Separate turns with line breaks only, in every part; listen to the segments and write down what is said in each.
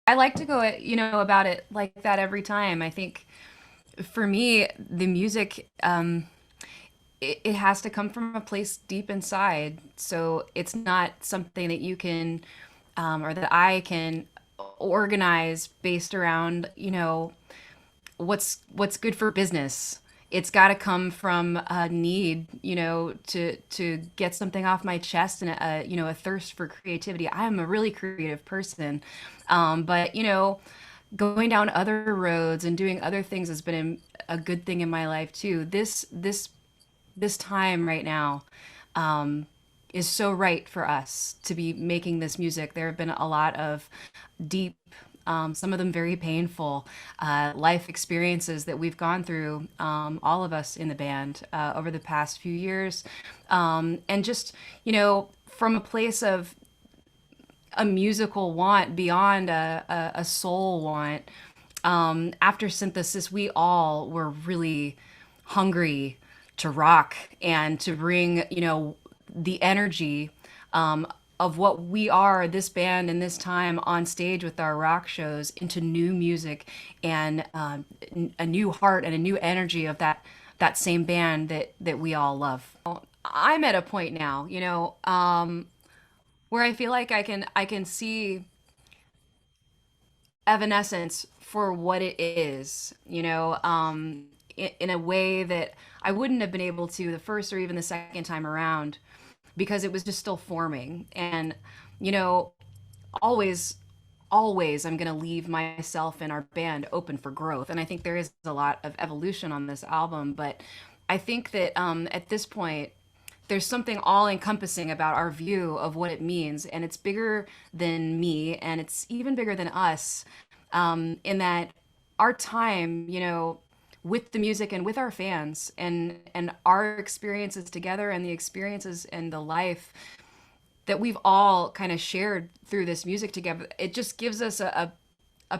I like to go, about it like that every time. I think for me, the music, it has to come from a place deep inside. So it's not something that you can, or that I can organize based around, what's good for business. It's got to come from a need, to get something off my chest and a thirst for creativity. I'm a really creative person, but going down other roads and doing other things has been a good thing in my life too. This time right now is so right for us to be making this music. There have been a lot of deep, some of them very painful life experiences that we've gone through, all of us in the band, over the past few years. And just, from a place of a musical want beyond a soul want, after synthesis, we all were really hungry to rock and to bring, the energy of what we are, this band and this time on stage with our rock shows, into new music and a new heart and a new energy of that same band that we all love. I'm at a point now, where I feel like I can see Evanescence for what it is, in a way that I wouldn't have been able to the first or even the second time around, because it was just still forming. And, you know, always, always I'm going to leave myself and our band open for growth. And I think there is a lot of evolution on this album. But I think that at this point, there's something all encompassing about our view of what it means. And it's bigger than me, and it's even bigger than us, in that our time, with the music and with our fans and our experiences together and the experiences and the life that we've all kind of shared through this music together, it just gives us a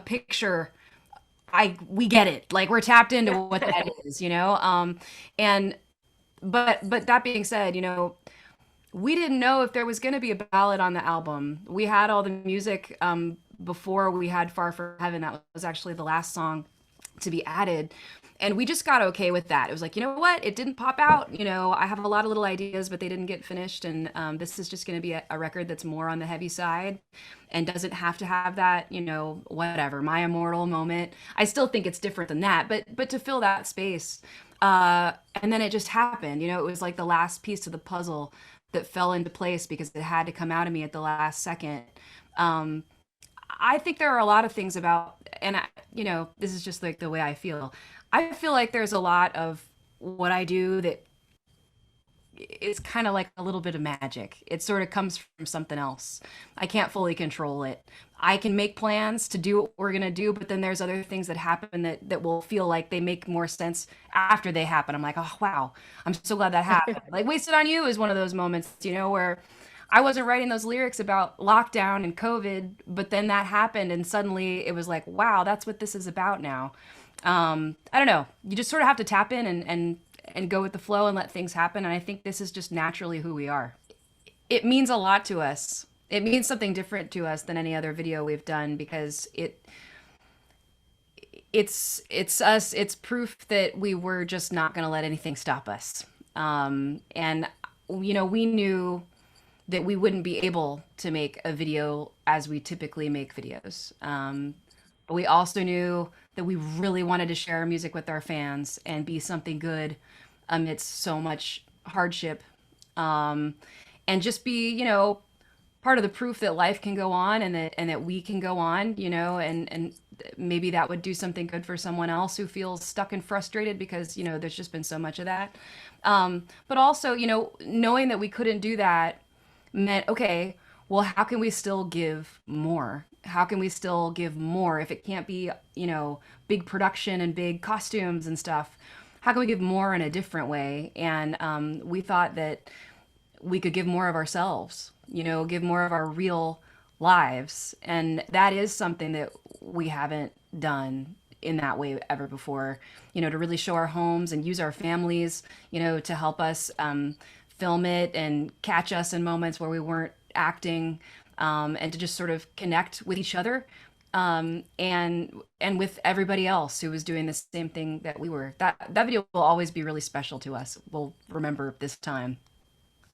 picture. We get it. Like, we're tapped into what that is, and but that being said, we didn't know if there was going to be a ballad on the album. We had all the music before we had Far From Heaven. That was actually the last song to be added. And we just got okay with that. It was like, you know what? It didn't pop out. I have a lot of little ideas, but they didn't get finished. And this is just going to be a record that's more on the heavy side and doesn't have to have that, whatever, my immortal moment. I still think it's different than that, but to fill that space. And then it just happened. It was like the last piece to the puzzle that fell into place because it had to come out of me at the last second. I think there are a lot of things about, and this is just like the way I feel. I feel like there's a lot of what I do that is kind of like a little bit of magic. It sort of comes from something else. I can't fully control it. I can make plans to do what we're gonna do, but then there's other things that happen that will feel like they make more sense after they happen. I'm like, oh wow, I'm so glad that happened. Like, Wasted on You is one of those moments, where I wasn't writing those lyrics about lockdown and COVID, but then that happened, and suddenly it was like, wow, that's what this is about now. I don't know. You just sort of have to tap in and go with the flow and let things happen. And I think this is just naturally who we are. It means a lot to us. It means something different to us than any other video we've done, because it's us. It's proof that we were just not going to let anything stop us. And we knew that we wouldn't be able to make a video as we typically make videos. But we also knew that we really wanted to share our music with our fans and be something good amidst so much hardship. And just be, part of the proof that life can go on, and that we can go on, and maybe that would do something good for someone else who feels stuck and frustrated because, there's just been so much of that. But also, knowing that we couldn't do that meant, okay, well, how can we still give more? How can we still give more if it can't be, big production and big costumes and stuff? How can we give more in a different way? And we thought that we could give more of ourselves, give more of our real lives. And that is something that we haven't done in that way ever before, to really show our homes and use our families, to help us film it and catch us in moments where we weren't acting, and to just sort of connect with each other and with everybody else who was doing the same thing that we were. That video will always be really special to us. We'll remember this time.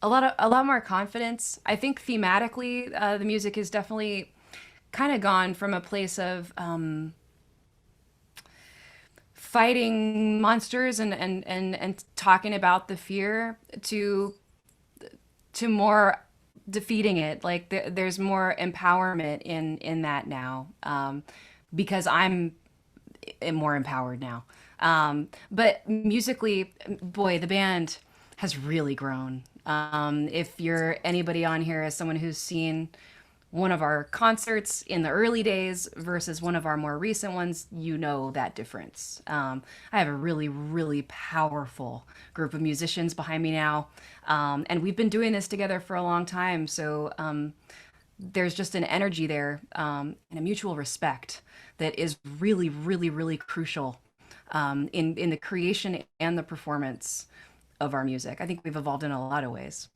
A lot more confidence. I think thematically, the music is definitely kind of gone from a place of fighting monsters and talking about the fear to more defeating it. Like there's more empowerment in that now, because am more empowered now. But musically, boy, the band has really grown. If you're anybody on here as someone who's seen one of our concerts in the early days versus one of our more recent ones, you know that difference. I have a really, really powerful group of musicians behind me now. And we've been doing this together for a long time. So there's just an energy there, and a mutual respect that is really, really, really crucial in the creation and the performance of our music. I think we've evolved in a lot of ways.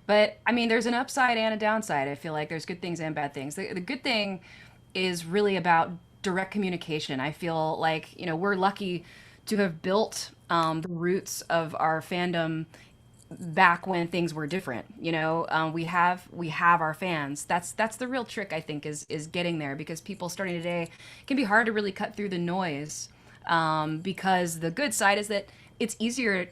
But I mean, there's an upside and a downside. I feel like there's good things and bad things. The good thing is really about direct communication. I feel like, we're lucky to have built the roots of our fandom back when things were different. We have our fans. That's the real trick, I think, is getting there, because people starting today, it can be hard to really cut through the noise. Because the good side is that it's easier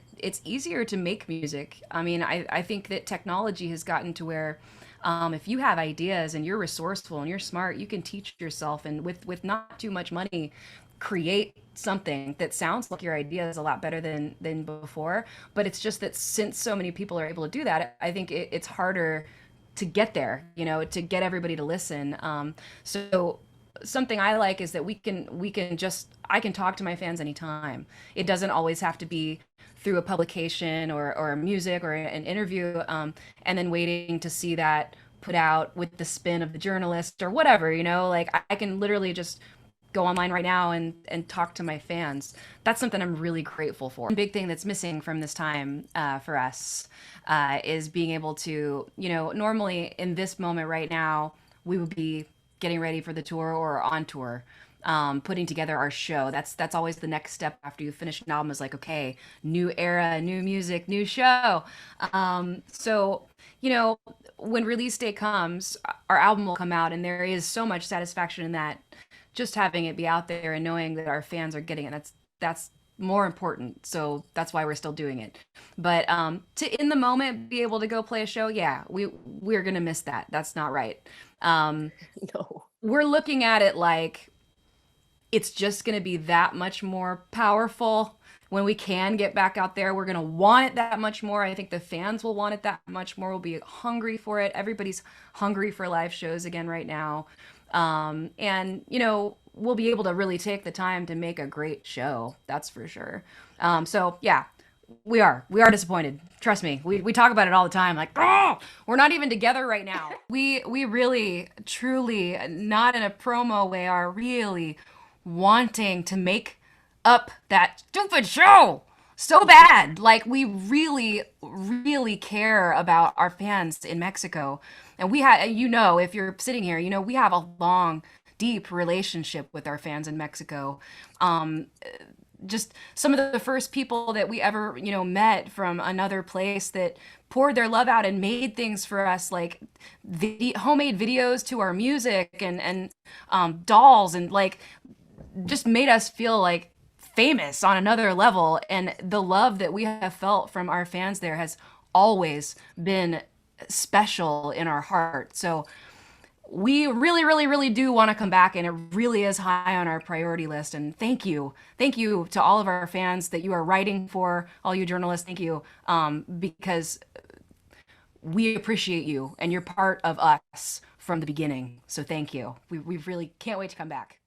to make music. I mean, I think that technology has gotten to where, if you have ideas and you're resourceful and you're smart, you can teach yourself, and with not too much money, create something that sounds like your idea is a lot better than before. But it's just that since so many people are able to do that, I think it's harder to get there, to get everybody to listen. So something I like is that we can just I can talk to my fans anytime. It doesn't always have to be through a publication or music or an interview, and then waiting to see that put out with the spin of the journalist or whatever. Like I can literally just go online right now and talk to my fans. That's something I'm really grateful for. One big thing that's missing from this time, for us, is being able to, normally in this moment right now, we would be getting ready for the tour or on tour, putting together our show. That's always the next step after you finish an album, is like, okay, new era, new music, new show. So, when release day comes, our album will come out, and there is so much satisfaction in that. Just having it be out there and knowing that our fans are getting it, that's more important. So that's why we're still doing it. But to in the moment be able to go play a show, yeah, we're gonna miss that. That's not right. Um,
No.
we're looking at it like it's just going to be that much more powerful when we can get back out there. We're going to want it that much more. I think the fans will want it that much more. We'll be hungry for it. Everybody's hungry for live shows again right now. And, we'll be able to really take the time to make a great show. That's for sure. So, yeah, we are disappointed. Trust me. We talk about it all the time. Like, oh, we're not even together right now. We really, truly, not in a promo way, are really wanting to make up that stupid show so bad. Like, we really, really care about our fans in Mexico. And if you're sitting here, we have a long, deep relationship with our fans in Mexico. Just some of the first people that we ever, met from another place that poured their love out and made things for us, like homemade videos to our music and dolls, and like just made us feel like famous on another level. And the love that we have felt from our fans there has always been special in our heart. So we really, really, really do want to come back, and it really is high on our priority list. And thank you. Thank you to all of our fans that you are writing for, all you journalists. Thank you. Because we appreciate you, and you're part of us from the beginning. So thank you. We really can't wait to come back.